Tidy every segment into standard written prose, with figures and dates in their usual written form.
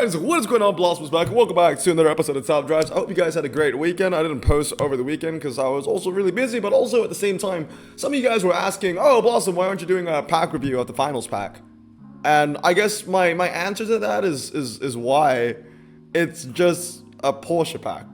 guys, what is going on? Blossom's back, and welcome back to another episode of Top Drives. I hope you guys had a great weekend. I didn't post over the weekend because I was also really busy, but also at the same time, some of you guys were asking, oh, Blossom, why aren't you doing a pack review of the finals pack? And I guess my answer to that is why. It's just a Porsche pack.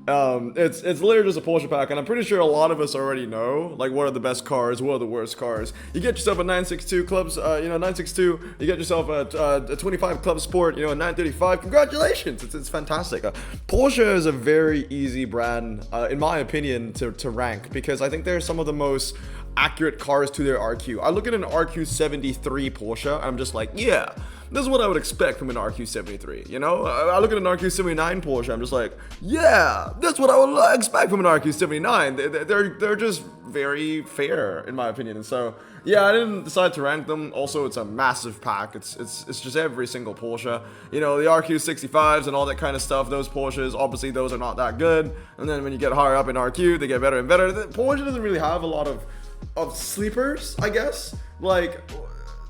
It's literally just a Porsche pack, and I'm pretty sure a lot of us already know, like, what are the best cars, what are the worst cars. You get yourself a 962 clubs, 962, you get yourself a 25 Club Sport, a 935, congratulations, it's fantastic. Porsche is a very easy brand, in my opinion, to rank, because I think they're some of the most accurate cars to their RQ. I look at an RQ73 Porsche, and I'm just like, yeah, this is what I would expect from an RQ73, I look at an RQ79 Porsche, I'm just like, yeah, that's what I would expect from an RQ79. They're just very fair, in my opinion, and so, yeah, I didn't decide to rank them. Also, it's a massive pack. It's just every single Porsche. The RQ65s and all that kind of stuff, those Porsches, obviously those are not that good, and then when you get higher up in RQ, they get better and better. Porsche doesn't really have a lot of sleepers, I guess. Like,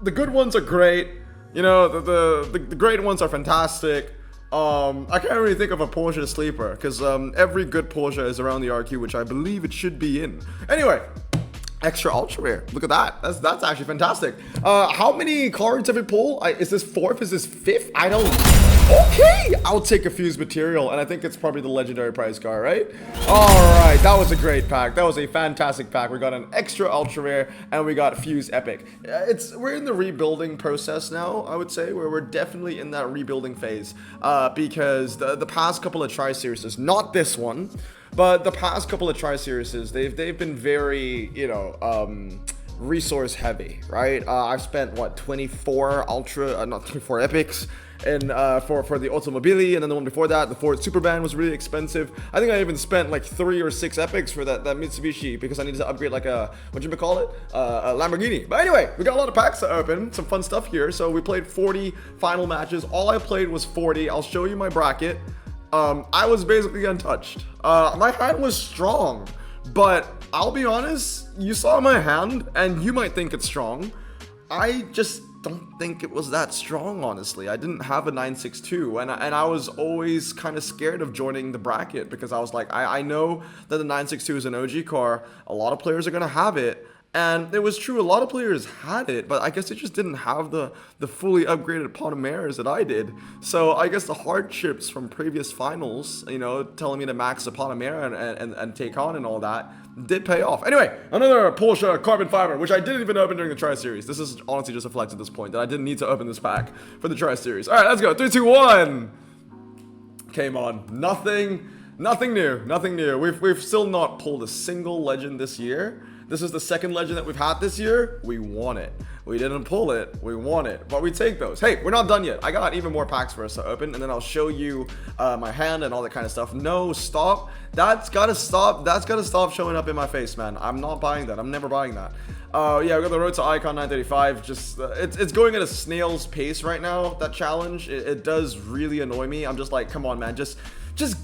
the good ones are great. The great ones are fantastic. I can't really think of a Porsche sleeper because every good Porsche is around the RQ, which I believe it should be in. Anyway, extra ultra rare. Look at that. That's actually fantastic. How many cards have we pulled? Is this fourth? Is this fifth? I don't. Okay, I'll take a fused material, and I think it's probably the legendary prize car, right? All right, that was a great pack. That was a fantastic pack. We got an extra ultra rare, and we got fused epic. We're in the rebuilding process now, I would say, where we're definitely in that rebuilding phase, because the past couple of tri-series, not this one, but the past couple of tri-series, they've been very, resource heavy, right? I've spent 24 not 24 epics and for the Automobili, and then the one before that, the Ford Superban, was really expensive. I think I even spent like 3 or 6 epics for that Mitsubishi because I needed to upgrade like a Lamborghini. But anyway, we got a lot of packs to open, some fun stuff here. So we played 40 final matches. All I played was 40. I'll show you my bracket. I was basically untouched. My hand was strong, but I'll be honest, you saw my hand and you might think it's strong. I just don't think it was that strong, honestly. I didn't have a 962, and I was always kind of scared of joining the bracket because I was like, I know that the 962 is an OG car. A lot of players are going to have it. And it was true, a lot of players had it, but I guess they just didn't have the fully upgraded Panameras that I did. So I guess the hardships from previous finals, telling me to max the Panamera and take on and all that, did pay off. Anyway, another Porsche carbon fiber, which I didn't even open during the tri-series. This is honestly just a flex at this point, that I didn't need to open this pack for the tri-series. All right, let's go. 3, 2, 1. Came on. Nothing new. We've still not pulled a single legend this year. This is the second legend that we've had this year. We want it. We didn't pull it. We want it. But we take those. Hey, we're not done yet. I got even more packs for us to open, and then I'll show you my hand and all that kind of stuff. No, stop. That's got to stop. That's got to stop showing up in my face, man. I'm not buying that. I'm never buying that. Yeah, we got the Road to Icon 935. Just it's going at a snail's pace right now, that challenge. It does really annoy me. I'm just like, come on, man. Just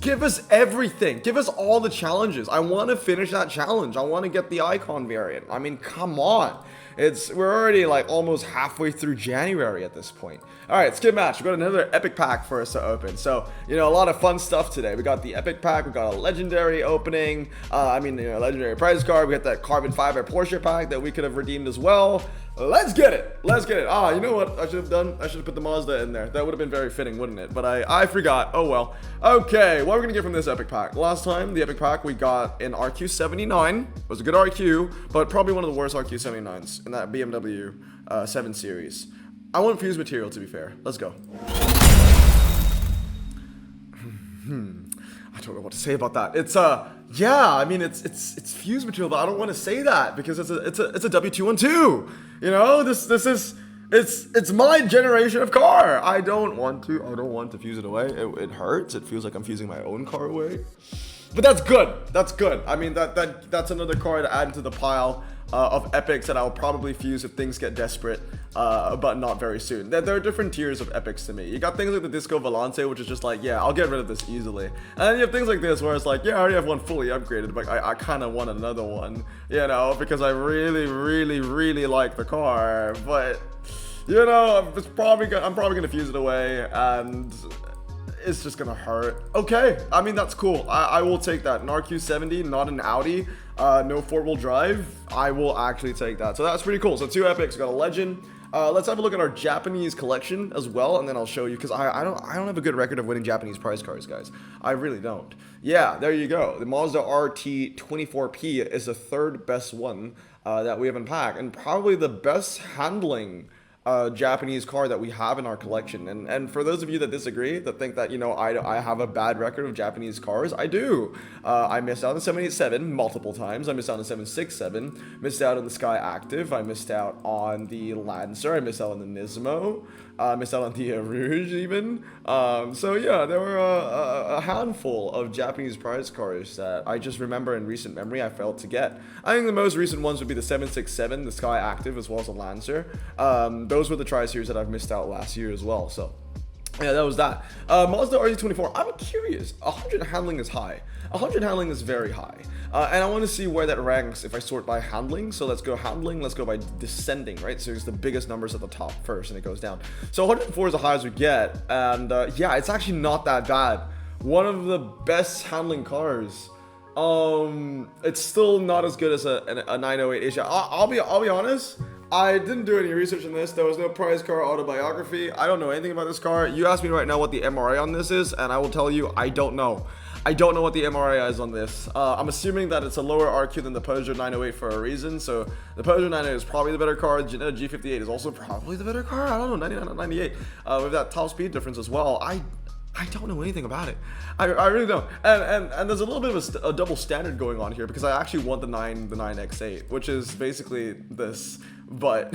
give us everything. Give us all the challenges. I want to finish that challenge. I want to get the icon variant. I mean, come on. We're already like almost halfway through January at this point. All right, skip match. We got another epic pack for us to open. So, a lot of fun stuff today. We got the epic pack. We got a legendary opening. Legendary prize card. We got that carbon fiber Porsche pack that we could have redeemed as well. Let's get it. You know what I should have done? I should have put the Mazda in there. That would have been very fitting, wouldn't it? But I forgot. Oh well. Okay, what are we gonna get from this epic pack? Last time, the epic pack we got an RQ79. It was a good RQ, but probably one of the worst RQ79s in that BMW 7 Series. I want fused material, to be fair. Let's go. I don't know what to say about that. It's yeah, I mean it's fused material, but I don't want to say that because it's a W212. This is it's my generation of car. I don't want to fuse it away. It hurts. It feels like I'm fusing my own car away. But that's good. That's good. I mean that's another car to add into the pile of epics that I'll probably fuse if things get desperate, but not very soon. There are different tiers of epics to me. You got things like the Disco Volante, which is just like, yeah, I'll get rid of this easily. And then you have things like this where it's like, yeah, I already have one fully upgraded, but I kind of want another one, because I really, really, really like the car. But You know, I'm probably gonna fuse it away, and it's just gonna hurt. Okay, I mean, that's cool. I will take that. An RQ70, not an Audi, no four-wheel drive. I will actually take that. So that's pretty cool. So 2 epics, we got a legend. Let's have a look at our Japanese collection as well, and then I'll show you, because I don't have a good record of winning Japanese prize cards, guys. I really don't. Yeah, there you go. The Mazda RT24P is the 3rd best one that we have in pack, and probably the best handling Japanese car that we have in our collection. And for those of you that disagree, that think that, you know, I have a bad record of Japanese cars, I do. I missed out on the 787 multiple times. I missed out on the 767, missed out on the Sky Active, I missed out on the Lancer, I missed out on the Nismo, missed out on the Rouge even. So yeah, there were a handful of Japanese prize cars that I just remember in recent memory I failed to get. I think the most recent ones would be the 767, the Sky Active, as well as the Lancer. Those were the tri-series that I've missed out last year as well, so yeah, that was that. Mazda RT24, I'm curious. 100 handling is high. 100 handling is very high. And I want to see where that ranks if I sort by handling. So let's go handling, let's go by descending, right? So it's the biggest numbers at the top first and it goes down. So 104 is the highest we get. And yeah, it's actually not that bad. One of the best handling cars. It's still not as good as a 908 issue. I'll be honest. I didn't do any research on this. There was no prize car autobiography. I don't know anything about this car. You ask me right now what the MRI on this is, and I will tell you I don't know. I don't know what the MRI is on this. I'm assuming that it's a lower RQ than the Peugeot 908 for a reason. So the Peugeot 908 is probably the better car. G58 is also probably the better car. I don't know, 99, 98. With that top speed difference as well. I don't know anything about it. I really don't. And there's a little bit of a double standard going on here, because I actually want the 9X8, which is basically this. But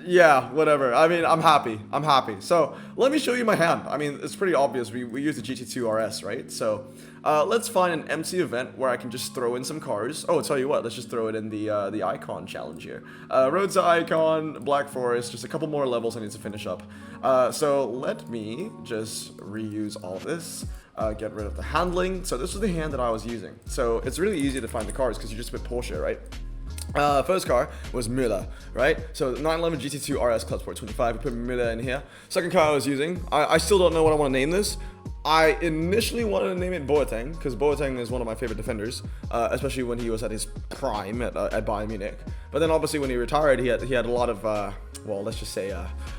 yeah, whatever. I mean, I'm happy. So let me show you my hand. I mean, it's pretty obvious. We use the GT2 RS, right? So let's find an MC event where I can just throw in some cars. Oh, I'll tell you what. Let's just throw it in the Icon challenge here. Road to Icon, Black Forest. Just a couple more levels I need to finish up. So let me just reuse all of this. Get rid of the handling. So this was the hand that I was using. So it's really easy to find the cars because you just put Porsche, right? First car was Müller, right? So 911 GT2 RS Club Sport 25, we put Müller in here. Second car I was using, I still don't know what I want to name this. I initially wanted to name it Boateng, because Boateng is one of my favorite defenders, especially when he was at his prime at Bayern Munich. But then obviously when he retired, he had a lot of, well, let's just say,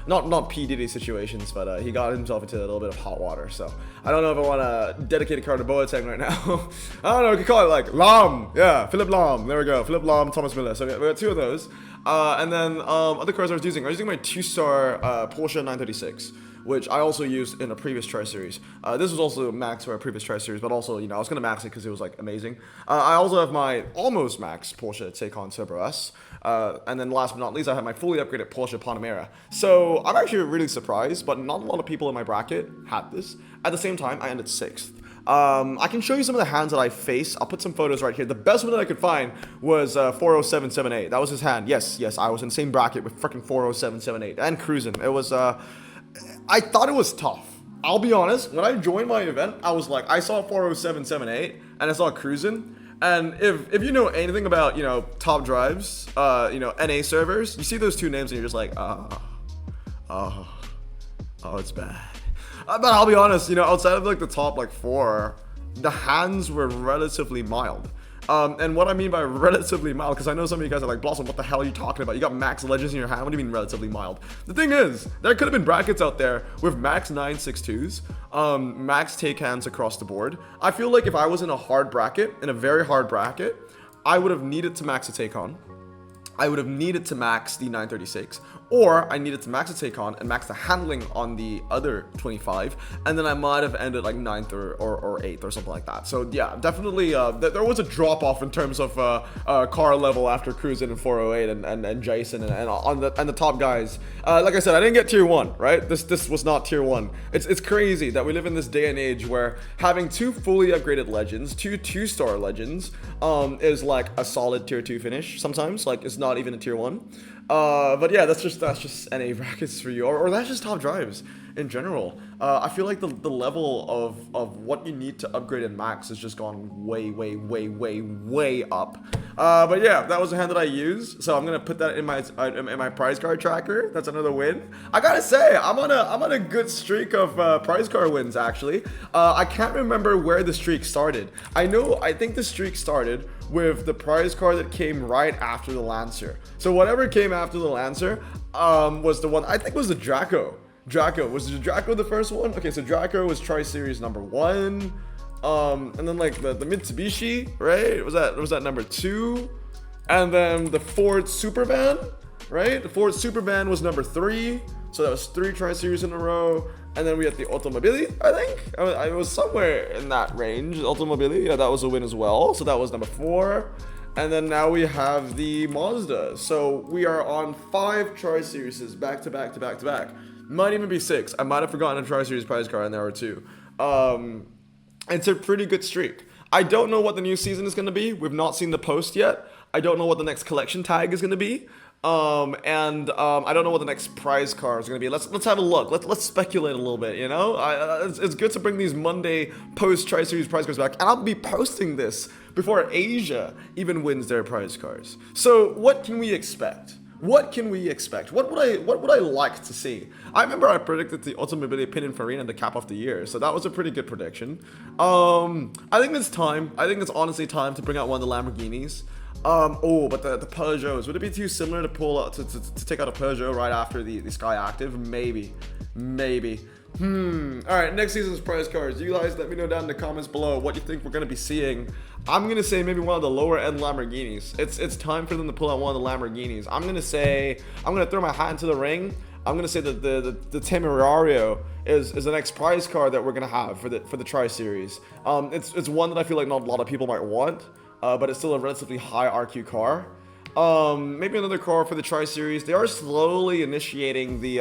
not P. Diddy situations, but he got himself into a little bit of hot water. So I don't know if I want to dedicate a car to Boateng right now. I don't know, we could call it like Lahm. Yeah, Philipp Lahm. There we go. Philipp Lahm, Thomas Müller. So we got 2 of those. And then other cars I was using my 2-star Porsche 936. Which I also used in a previous tri-series. This was also max for a previous tri-series, but also, you know, I was going to max it because it was, like, amazing. I also have my almost max Porsche Taycan Turbo S. And then last but not least, I have my fully upgraded Porsche Panamera. So I'm actually really surprised, but not a lot of people in my bracket had this. At the same time, I ended 6th. I can show you some of the hands that I face. I'll put some photos right here. The best one that I could find was 40778. That was his hand. Yes, I was in the same bracket with freaking 40778 and cruising. It was... I thought it was tough. I'll be honest, when I joined my event, I was like, I saw 40778 and I saw cruising. And if you know anything about, you know, top drives, you know, NA servers, you see those 2 names and you're just like, oh, it's bad. But I'll be honest, you know, outside of like the top like 4, the hands were relatively mild. And what I mean by relatively mild, because I know some of you guys are like, Blossom, what the hell are you talking about? You got max legends in your hand. What do you mean relatively mild? The thing is, there could have been brackets out there with max 962s, max take hands across the board. I feel like if I was in a hard bracket, in a very hard bracket, I would have needed to max a take on. I would have needed to max the 936, or I needed to max the Taycan and max the handling on the other 25, and then I might have ended like 9th or 8th or something like that. So yeah, definitely there was a drop off in terms of car level after cruising in 408 and Jason and the top guys. Like I said, I didn't get tier 1, right? This was not tier 1. It's crazy that we live in this day and age where having 2 fully upgraded legends, 2 2-star legends, is like a solid tier 2 finish sometimes. Like it's not even a tier 1. But yeah, that's just NA brackets for you, or that's just top drives in general. I feel like the level of what you need to upgrade in max has just gone way up. But yeah, that was the hand that I used, so I'm gonna put that in my prize card tracker. That's another win. I gotta say, I'm on a good streak of prize card wins actually. I can't remember where the streak started. I think the streak started with the prize card that came right after the Lancer. So whatever came after the Lancer was the one, I think was the Draco. Was the Draco the first one? Okay, so Draco was Tri-Series number 1. And then like the Mitsubishi, right? Was that number 2? And then the Ford Supervan, right? The Ford Supervan was number 3. So that was 3 Tri-Series in a row. And then we had the Automobili, I think. I was somewhere in that range. Automobili, yeah, that was a win as well. So that was number 4. And then now we have the Mazda. So we are on 5 Tri-Series back to back. Might even be 6. I might have forgotten a Tri-Series prize card in there or 2. It's a pretty good streak. I don't know what the new season is going to be. We've not seen the post yet. I don't know what the next collection tag is going to be. I don't know what the next prize card is going to be. Let's have a look. Let's speculate a little bit, you know? It's good to bring these Monday post Tri-Series prize cards back. And I'll be posting this before Asia even wins their prize cards. So what can we expect? What would I like to see? I remember I predicted the Automobili Pininfarina the cap of the year, so that was a pretty good prediction. I think it's time. I think it's honestly time to bring out one of the Lamborghinis. But the Peugeots, would it be too similar to pull out to take out a Peugeot right after the Sky Active? Maybe. Alright, next season's prize cards. You guys let me know down in the comments below what you think we're gonna be seeing. I'm gonna say maybe one of the lower end Lamborghinis. It's time for them to pull out one of the Lamborghinis. I'm gonna throw my hat into the ring. I'm gonna say that the Temerario is the next prize card that we're gonna have for the Tri-Series. It's one that I feel like not a lot of people might want, but it's still a relatively high RQ car. Maybe another car for the Tri-Series. They are slowly initiating the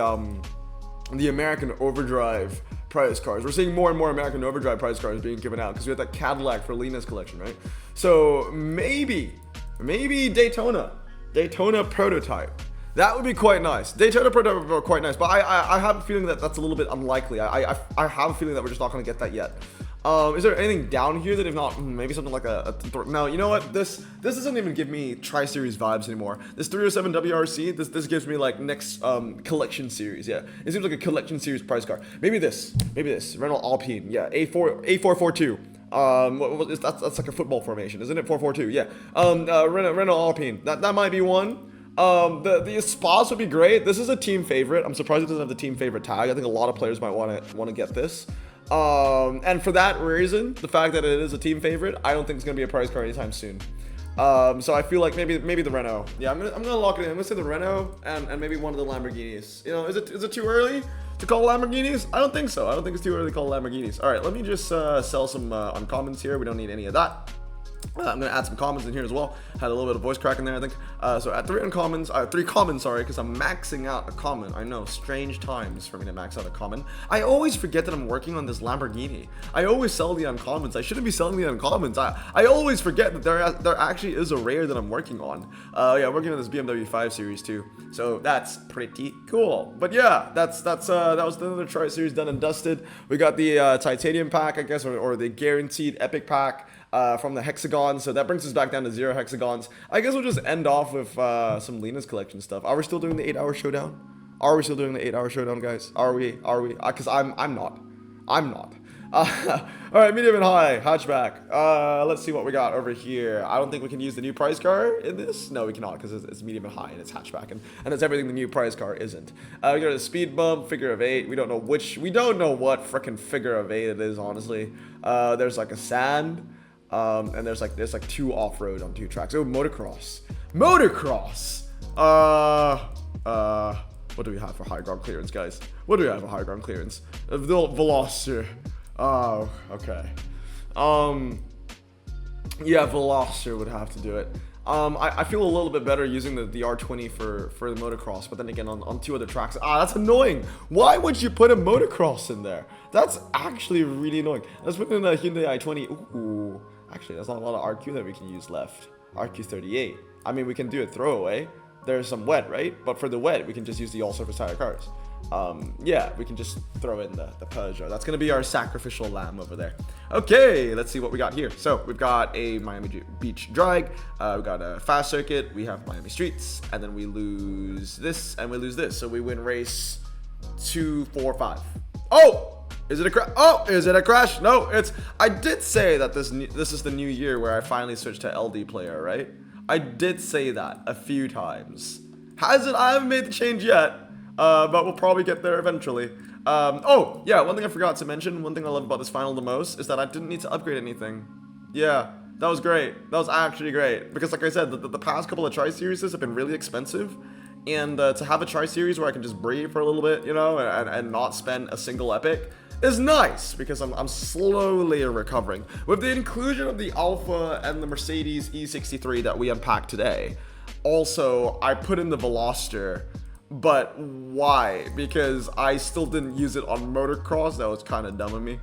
American Overdrive prize cards. We're seeing more and more American Overdrive prize cards being given out because we had that Cadillac for Lina's collection, right? So maybe Daytona prototype. That would be quite nice. Daytona prototype would be quite nice, but I have a feeling that that's a little bit unlikely. I have a feeling that we're just not going to get that yet. Is there anything down here that if not, maybe something like no, you know what? This doesn't even give me Tri-Series vibes anymore. This 307 WRC, this gives me like next collection series. Yeah, it seems like a collection series prize card. Maybe this Renault Alpine. Yeah, A442. That's like a football formation, isn't it? 442. Yeah. Renault Alpine. That might be one. The Espas would be great. This is a team favorite. I'm surprised it doesn't have the team favorite tag. I think a lot of players might want to get this. And for that reason, the fact that it is a team favorite, I don't think it's gonna be a prize card anytime soon. So I feel like maybe the Renault. Yeah, I'm gonna lock it in. I'm gonna say the Renault and maybe one of the Lamborghinis. You know, is it too early to call Lamborghinis? I don't think so. I don't think it's too early to call Lamborghinis. All right, let me just sell some uncommons here. We don't need any of that. I'm gonna add some commons in here as well. Had a little bit of voice crack in there, I think. So at 3 commons, sorry, because I'm maxing out a common. I know, strange times for me to max out a common. I always forget that I'm working on this Lamborghini. I always sell the uncommons. I shouldn't be selling the uncommons. I always forget that there actually is a rare that I'm working on. Yeah, working on this BMW 5 Series too. So that's pretty cool. But yeah, that was another Tri-Series done and dusted. We got the titanium pack, I guess, or the guaranteed epic pack. From the hexagons, so that brings us back down to 0 hexagons. I guess we'll just end off with some Lina's collection stuff. Are we still doing the 8-hour showdown? Are we still doing the 8-hour showdown, guys? Are we? Because I'm not. All right, medium and high hatchback. Let's see what we got over here. I don't think we can use the new prize car in this. No, we cannot because it's medium and high and it's hatchback and it's everything the new prize car isn't. We got a speed bump, figure of 8. We don't know what freaking figure of 8 it is, honestly. There's like a sand. And there's like 2 off-road on 2 tracks. Oh, motocross. What do we have for high ground clearance, guys? What do we have for high ground clearance? The Veloster. Oh, okay. Yeah, Veloster would have to do it. I feel a little bit better using the R20 for the motocross, but then again on 2 other tracks. That's annoying. Why would you put a motocross in there? That's actually really annoying. Let's put in a Hyundai i20. Ooh, actually, there's not a lot of RQ that we can use left. RQ38. I mean, we can do a throwaway. There's some wet, right? But for the wet, we can just use the all-surface tire cars. yeah, we can just throw in the Peugeot. That's gonna be our sacrificial lamb over there. Okay, let's see what we got here. So we've got a Miami Beach drag, we've got a fast circuit, we have Miami streets, and then we lose this and we lose this. So we win race 2, 4, 5. Oh! Is it a crash? Oh, is it a crash? No, I did say that this is the new year where I finally switched to LD player, right? I did say that a few times. I haven't made the change yet, but we'll probably get there eventually. Oh, yeah, one thing I forgot to mention, one thing I love about this final the most, is that I didn't need to upgrade anything. Yeah, that was great. That was actually great. Because like I said, the past couple of Tri-Series have been really expensive. And to have a Tri-Series where I can just breathe for a little bit, you know, and not spend a single epic is nice, because I'm slowly recovering. With the inclusion of the Alpha and the Mercedes E63 that we unpacked today, also, I put in the Veloster, but why? Because I still didn't use it on motocross. That was kind of dumb of me.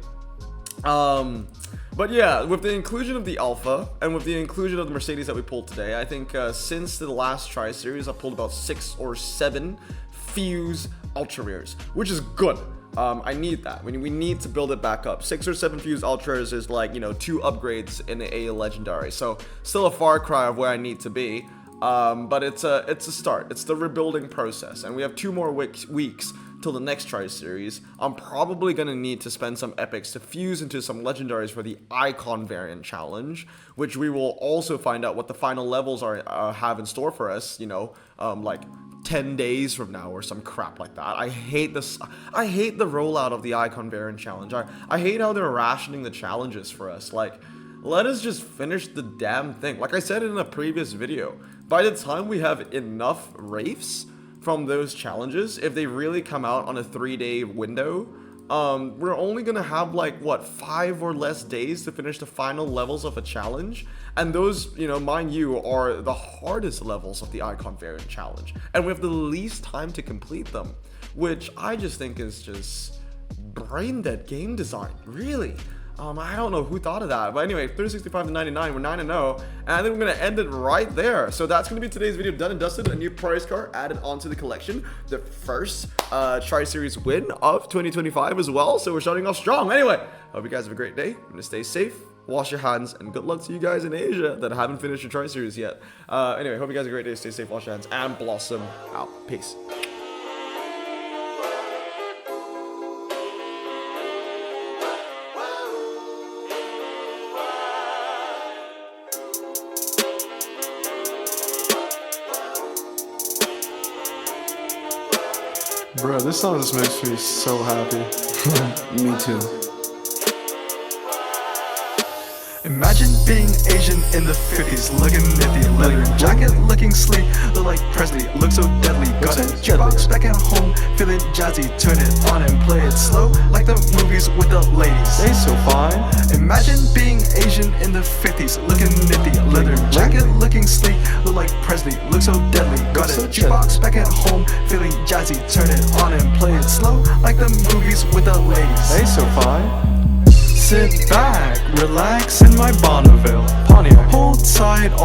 But yeah, with the inclusion of the Alpha and with the inclusion of the Mercedes that we pulled today, I think since the last Tri-Series, I pulled about 6 or 7 Fuse Ultra Rears, which is good. I need that. We need to build it back up. 6 or 7 Fuse Ultras is like, you know, 2 upgrades in a Legendary. So still a far cry of where I need to be. But it's a start. It's the rebuilding process. And we have 2 more weeks till the next Tri-Series. I'm probably going to need to spend some epics to fuse into some legendaries for the Icon variant challenge, which we will also find out what the final levels have in store for us, you know, like 10 days from now or some crap like that. I hate this. I hate the rollout of the Icon variant challenge. I hate how they're rationing the challenges for us. Like, let us just finish the damn thing. Like I said in a previous video, by the time we have enough Wraiths from those challenges, if they really come out on a 3-day window, we're only gonna have like, what, 5 or less days to finish the final levels of a challenge. And those, you know, mind you, are the hardest levels of the Icon variant challenge. And we have the least time to complete them, which I just think is just brain dead game design, really. I don't know who thought of that, but anyway, 365 to 99, we're 9-0, and I think we're gonna end it right there. So that's gonna be today's video, done and dusted. A new prize car added onto the collection, the first Tri-Series win of 2025 as well. So we're starting off strong. Anyway, hope you guys have a great day. I'm gonna stay safe, wash your hands, and good luck to you guys in Asia that haven't finished your Tri-Series yet. Anyway, hope you guys have a great day. Stay safe, wash your hands, and blossom out. Peace. Bro, this song just makes me so happy. Me too. Imagine being Asian in the 50s, looking nifty, leather jacket, looking sleek, look like Presley, look so deadly. Got a jukebox back at home, feeling jazzy, turn it on and play it slow, like the movies with the ladies. They so fine. Imagine being Asian in the 50s, looking nifty, leather jacket, looking sleek, look like Presley, look so deadly. Got a jukebox back at home, feeling jazzy, turn it on and play it slow, like the movies with the ladies. They so fine. Sit back, relax in my Bonneville Pontiac, hold tight.